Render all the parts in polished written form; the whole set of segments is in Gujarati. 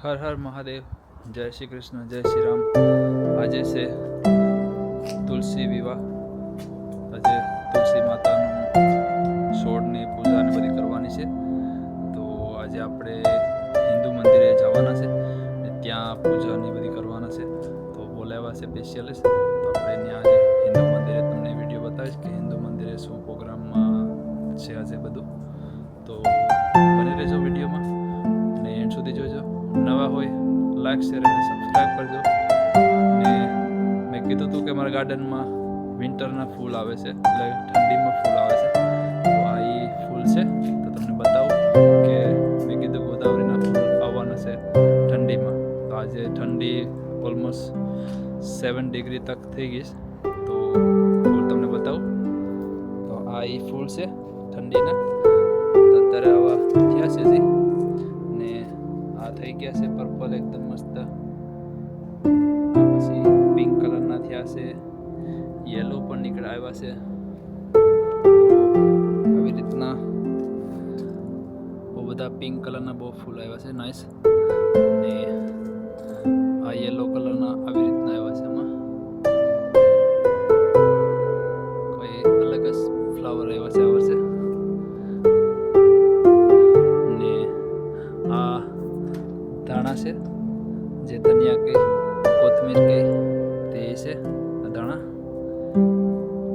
હર હર મહાદેવ, જય શ્રી કૃષ્ણ, જય શ્રી રામ। આજે છે તુલસી વિવાહ। આજે તુલસી માતાનું છોડની પૂજા ને બધી કરવાની છે। તો આજે આપણે હિન્દુ મંદિરે જવાના છે ને ત્યાં પૂજાની બધી કરવાના છે। તો બોલાવ્યા છે સ્પેશિયલિસ્ટ। તો આપણે ત્યાં આજે હિન્દુ મંદિરે તમને વિડીયો બતાવીશ કે હિન્દુ મંદિરે શું પ્રોગ્રામમાં છે આજે બધું। તો બને રહેજો વિડીયોમાં ને એન્ડ સુધી જોજો। નવા હોય લાઈક શેર અને સબસ્ક્રાઈબ કરજો। ને મેં કીધું હતું કે મારા ગાર્ડનમાં વિન્ટરના ફૂલ આવે છે, એટલે ઠંડીમાં ફૂલ આવે છે। તો આ એ ફૂલ છે, તો તમને બતાવું કે મેં કીધું ગોદાવરીના ફૂલ આવવાના છે ઠંડીમાં। તો આજે ઠંડી ઓલમોસ્ટ 7 ડિગ્રી તક થઈ ગઈ, તો ફૂલ તમને બતાવું। તો આ એ ફૂલ છે ઠંડીના, તો અત્યારે આવા થયા છે જે ને આ થઈ ગયા છે પર્પલ એકદમ મસ્ત। પછી પિંક કલરના થયા છે, યેલો પણ નીકળ્યા આવ્યા છે। આવી રીતના બહુ બધા પિંક કલરના બહુ ફૂલ આવ્યા છે, નાઇસ। ને આ યેલો કલરના આવી રીતના આવ્યા છે। એમાં કોઈ અલગ જ ફ્લાવર આવ્યા છે આ વર્ષે। ને આ ધાણા છે, જે ધનિયા કહે, કોથમીર કહે તે છે આ ધાણા।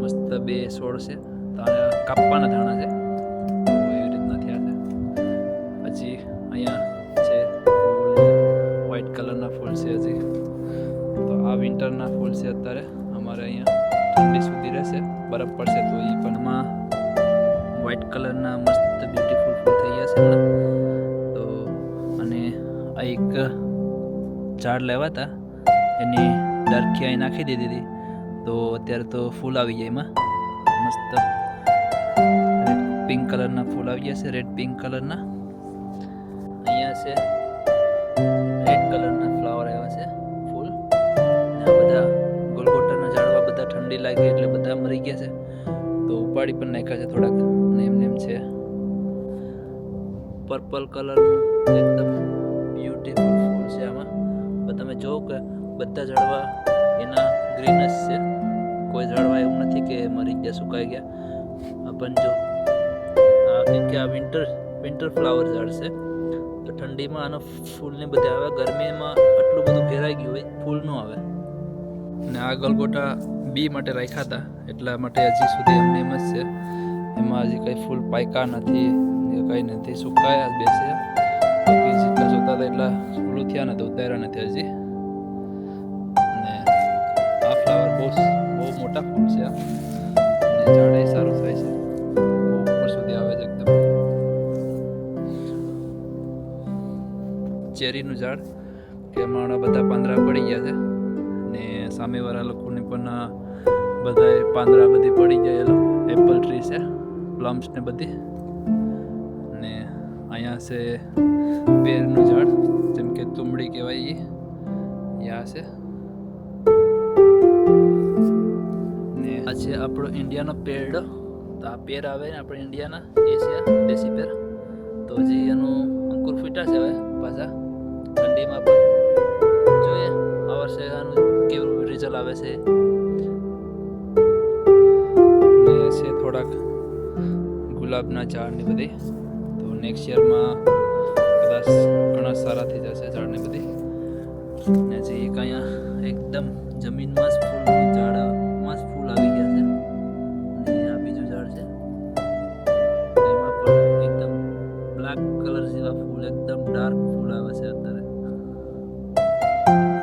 મસ્ત બે છોડ છે, તો આને કાપવાના ધાણા છે, તો એવી રીતના થયા છે। પછી અહીંયા છે ફૂલ, વ્હાઈટ કલરના ફૂલ છે હજી। તો આ વિન્ટરના ફૂલ છે। અત્યારે અમારે અહીંયા ઠંડી સુધી રહેશે, બરફ પડશે તો એ પણ એમાં વ્હાઈટ કલરના મસ્ત બ્યુટીફુલ ફૂલ થઈ ગયા છે હમણાં। તો અને આ એક ઝાડ લેવા હતા, એની ડરખી અહીં નાખી દીધી હતી, તો અત્યારે તો ફૂલ આવી ગયા એમાં મસ્ત રેડ પિંક કલરના ફૂલ આવી ગયા છે, રેડ પિંક કલરના। અહીંયા છે રેડ કલરના ફ્લાવર આવ્યા છે ફૂલ, ને આ બધા ગોલગોટાના ઝાડવા બધા ઠંડી લાગી એટલે બધા મરી ગયા છે, તો ઉપાડી પણ નાખ્યા છે થોડાક, ને એમને એમ છે। પર્પલ કલરનું એકદમ બ્યુટીફુલ ફૂલ છે આમાં। તમે જો કે બધા ઝાડવા એના ગ્રીન જ છે, કોઈ ઝાડવા એવું નથી કે મરી ગયા, સુકાઈ ગયા। આ પણ જો આ કેમ કે આ વિન્ટર ફ્લાવર ઝાડ છે, તો ઠંડીમાં આનો ફૂલને બધે આવે, ગરમીમાં આટલું બધું ઘેરાઈ ગયું હોય ફૂલ ન આવે। ને આ ગલગોટા બી માટે રાખ્યા હતા, એટલા માટે હજી સુધી એમને એમ જ છે, એમાં હજી કંઈ ફૂલ પાક્યા નથી, કંઈ નથી, સુકાયા જ બેસે। બાકી જેટલા જોતા હતા એટલા ફૂલો થયા ને તો ઉતાર્યા નથી હજી। ને આ ફ્લાવર બહુ મોટા ફૂલ છે આ, અને ઝાડ સારું થાય છે, બહુ ઉપર સુધી આવે છે એકદમ। ચેરીનું ઝાડ કે હમણાં બધા પાંદડા પડી ગયા છે, ને સામેવાળા લોકોને પણ બધા પાંદડા બધી પડી ગયા। એપલ ટ્રી છે, પ્લમ્સ ને બધી। ને અહીંયા છે પેરનું ઝાડ, જેમ કે તુમડી કહેવાય, એ આ છે। ને આ છે આપણો ઇન્ડિયાનો પેરડો। તો આ પેર આવે ને આપણે ઇન્ડિયાના, એ છે દેશી પેર। તો હજી એનું અંકુર ફૂટ્યા છે હવે પાછા ઠંડીમાં પણ, જોઈએ આ વર્ષે આનું કેવું રિઝલ્ટ આવે છે। ને છે થોડાક ગુલાબના ઝાડ ને બધી, તો નેક્સ્ટ યરમાં કદાચ ઘણા સારા થઈ જશે ઝાડ ને બધી। ને જે એક અહીંયા એકદમ જમીનમાં જ ફૂલનું ઝાડમાં જ ફૂલ આવી ગયા છે, ને આ બીજું ઝાડ છે, એમાં પણ એકદમ બ્લેક કલર જેવા ફૂલ, એકદમ ડાર્ક ફૂલ આવે છે અત્યારે।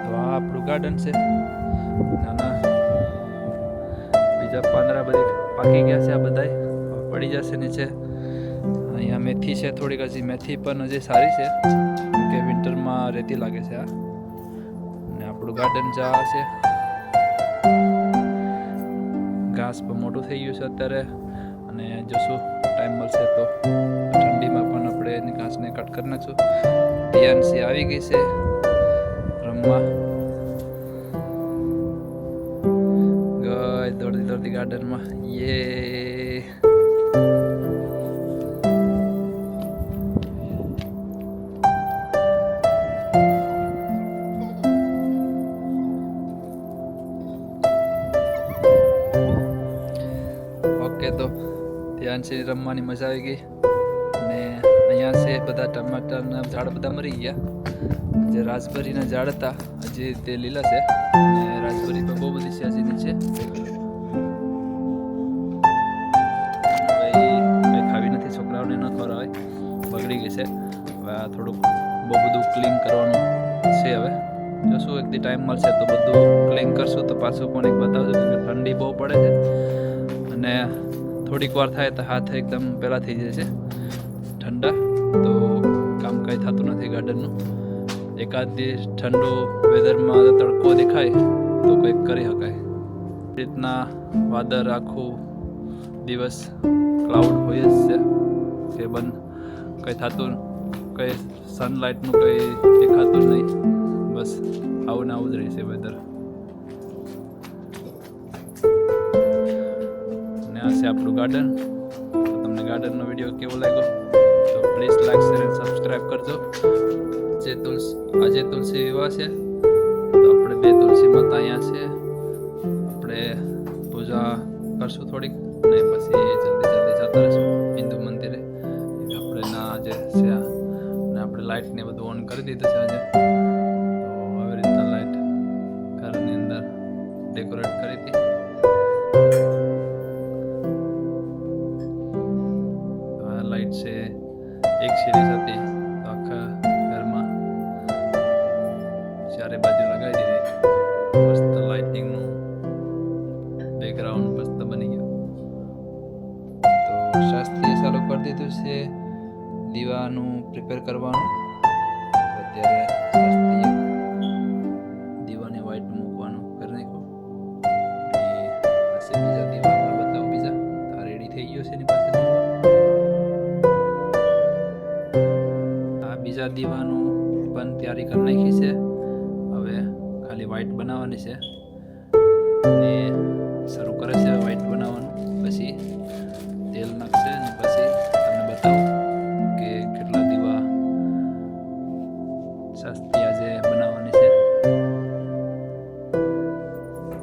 તો આ આપણું ગાર્ડન છે નાના, બીજા પાંદડા બધી પાકી ગયા છે, આ બધા પડી જશે નીચે। અહીંયા મેથી છે થોડીક, હજી મેથી પણ હજી સારી છે, કે વિન્ટરમાં રેતી લાગે છે આ। ને આપણું ગાર્ડન જા છે, ઘાસ પણ મોટું થઈ ગયું છે અત્યારે, અને જોશું ટાઈમ મળશે તો ઠંડીમાં પણ આપણે એની ઘાસને કટ કરી નાખશું। પિયાનસી આવી ગઈ છે રમવા, ગઈ દોડતી ગાર્ડનમાં, યે। ડાન્સી રમવાની મજા આવી ગઈ. અને અહીંયા છે બધા ટમાટરના ઝાડ બધા મરી ગયા. જે રાસબરીના ઝાડ હતા હજી તે લીલા છે. અને રાસબરી પણ બહુ બધી છે હજી નીચે. કંઈ ખાવી નથી, છોકરાઓને ન ખવડાવાય, બગડી ગઈ છે. હવે આ થોડુંક બહુ બધું ક્લીન કરવાનું છે. હવે જો શું એકથી ટાઈમ મળશે તો બધું ક્લીન કરશું તો પાછું પણ એક બતાવજો. કે ઠંડી બહુ પડે છે અને થોડીક વાર થાય તો હાથ એકદમ પહેલાં થઈ જાય છે ઠંડા, તો કામ કંઈ થતું નથી ગાર્ડનનું. એકાદ દિવસ ઠંડુ વેધરમાં તડકો દેખાય તો કંઈક કરી શકાય. રીતના વાદળ આખું દિવસ ક્લાઉડ હોય જ છે કે બંધ કંઈ થતું, કંઈ સનલાઇટનું કંઈ દેખાતું જ નહીં. બસ આવું ને આવું જ રહેશે વેધર. અને આ છે આપણું ગાર્ડન. તો તમને ગાર્ડનનો વિડીયો કેવો લાગ્યો તો પ્લીઝ લાઈક, શેર અને સબસ્ક્રાઈબ કરજો. આજે તુલસી વિવાહ છે તો આપણે 2 તુલસી માતા અહીંયા છે. આપણે પૂજા કરશું થોડીક અને પછી જલ્દી જતા રહીશું હિન્દુ મંદિરે. આપણે ના જે છે અને આપણે લાઇટ ને બધું ઓન કરી દીધું છે આજે. તો આવી રીતના લાઇટ ઘરની અંદર ડેકોરેટ કરી હતી. આ લાઇટ છે એક સિરીઝ હતી તો આખા ઘરમાં ચારે બાજુ લગાવી દીધી. મસ્ત લાઇટિંગનું બેકગ્રાઉન્ડ મસ્ત બની ગયું. તો શાસ્ત્રીએ ચાલુ કરી દીધું છે દીવાનું પ્રિપેર કરવાનું. અત્યારે શાસ્ત્રીએ દીવાને વ્હાઈટ મૂકવાનું કરી નાખ્યું. પછી બીજા દીવા આપણે બતાવું. બીજા આ રેડી થઈ ગયો છે એની પાસે દીવા. આ બીજા દીવાનું પણ તૈયારી કરી નાખી છે. હવે ખાલી વ્હાઈટ બનાવવાની છે ને શરૂ કરે છે વ્હાઈટ બનાવવાનું. પછી તેલ નાખશે અને પછી તમને બતાવું કે કેટલા દીવા શાસ્ત્રી આજે બનાવવાની છે.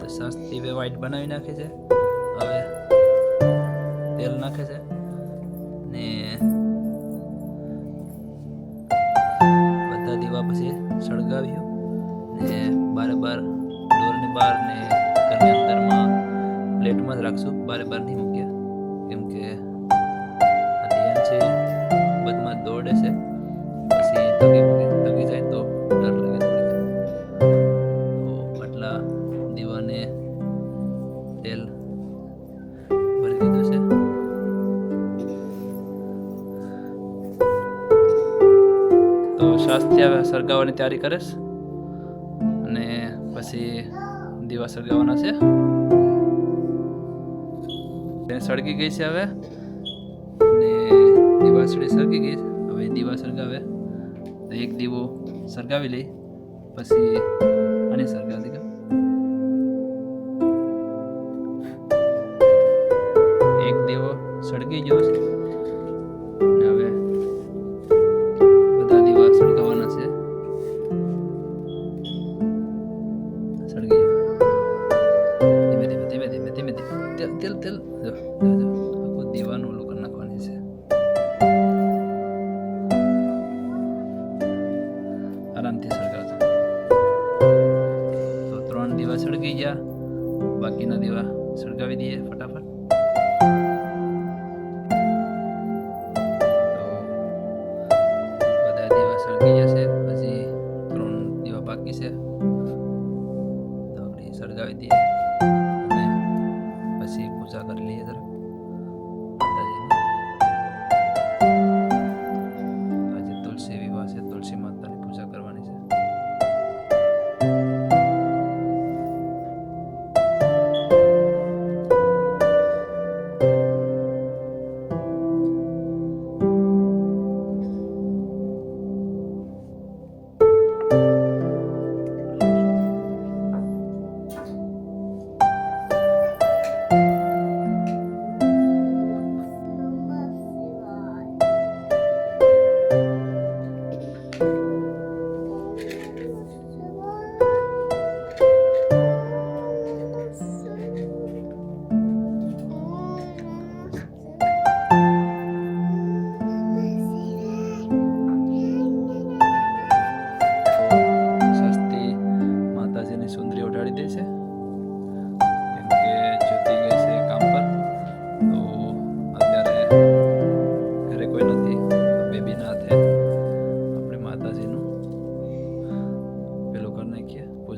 તો શાસ્ત્રી હવે વ્હાઈટ બનાવી નાખે છે. હવે તેલ નાખે છે ને બધા દીવા પછી સળગાવ્યું ને બાર ડોરની બહાર ને ઘરની અંદરમાં પ્લેટમાં જ રાખશું. બહાર નહીં મૂક્યા કેમ કે આ ધ્યાન છે બધમાં દોડે છે. પછી તગી જાય તો ડર લાગે થોડીક. તો આટલા દીવાને તેલ ભરી દીધું છે. તો શાસ્ત્રી હવે સળગાવવાની તૈયારી કરે છે અને પછી દીવા સળગાવવાના છે. સળગી ગઈ છે હવે ને દીવાસળી સળગી ગઈ. હવે દીવા સળગાવે તો એક દીવો સળગાવી લઈ પછી આને સળગાવી દે. એક દીવો સળગી ગયો છે ને હવે બધા દીવા સળગાવવાના છે. સળગી ગયો. ધીમે તેલ આખું દીવાનું ઓલું કરી નાખવાની છે. આરામથી સળગાવજો. તો 3 દીવા સળગી ગયા. બાકીના દીવા સળગાવી દઈએ ફટાફટ. તો બધા દીવા સળગી જશે. પછી 3 દીવા બાકી છે તો આપણે સળગાવી દઈએ અને પછી પૂજા કરી લઈએ જરા. આજે તુલસી વિવાહ છે, તુલસી માતાની પૂજા કરવાની છે.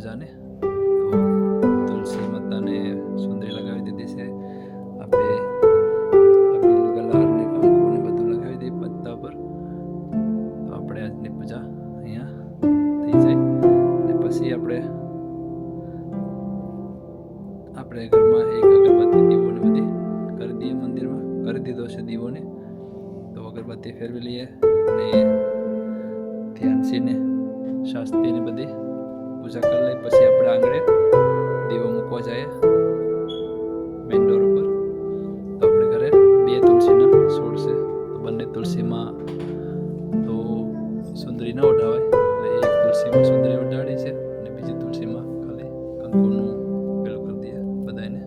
પૂજાને. તો તુલસી માતાને સુંદરી લગાવી દીધી છે. આપણે ગલાર ને કંકુ ને બધું લગાવી દઈએ પત્તા પર. તો આપણે આજની પૂજા અહીંયા થઈ જાય. અને પછી આપણે ઘરમાં એક અગરબત્તી દીવોને બધી કરી દઈએ. મંદિરમાં કરી દીધો છે દીવોને. તો અગરબત્તી ફેરવી લઈએ અને ધ્યાનસીને શાસ્ત્રીને બધી પૂજા કરી લઈએ. પછી આપણે આંગળે દીવો મૂકવા જઈએ મેઇન ડોર ઉપર. તો આપણે ઘરે 2 તુલસીના છોડ છે. તો બંને તુલસીમાં તો સુંદરી ન ઓઢાવાય, એટલે એક તુલસીમાં સુંદરી ઓઢાડી છે અને બીજી તુલસીમાં ખાલી કંકુનું પેલું કરી દઈએ બધાને.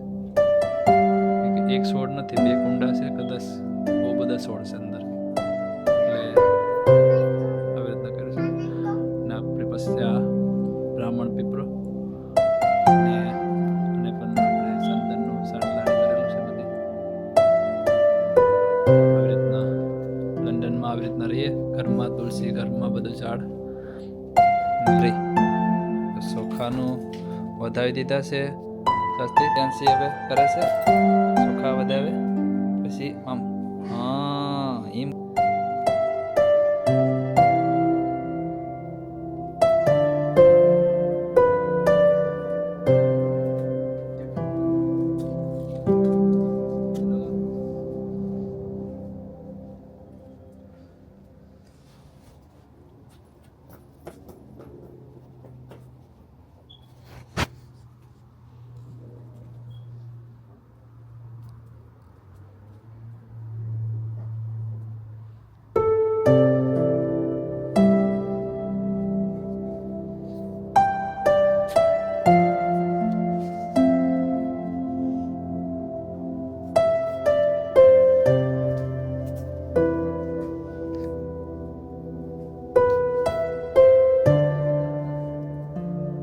એક છોડ નથી, 2 કુંડા છે, કદાચ બહુ બધા છોડ છે અંદર, એટલે આવી રીતના કરીશું. ને આપણે પછી આ બ્રાહ્મણ પીપળો અને પણ આપણે ચંદનનું સાડલાણી કરેલું છે બધી. આવી રીતના લંડનમાં આવી રીતના રહીએ. ઘરમાં તુલસી, ઘરમાં બધું ઝાડ રહી. તો ચોખાનું વધાવી દીધા છે. શાસ્ત્રી ત્યાંથી હવે કરે છે ચોખા વધાવે. પછી આમ એમ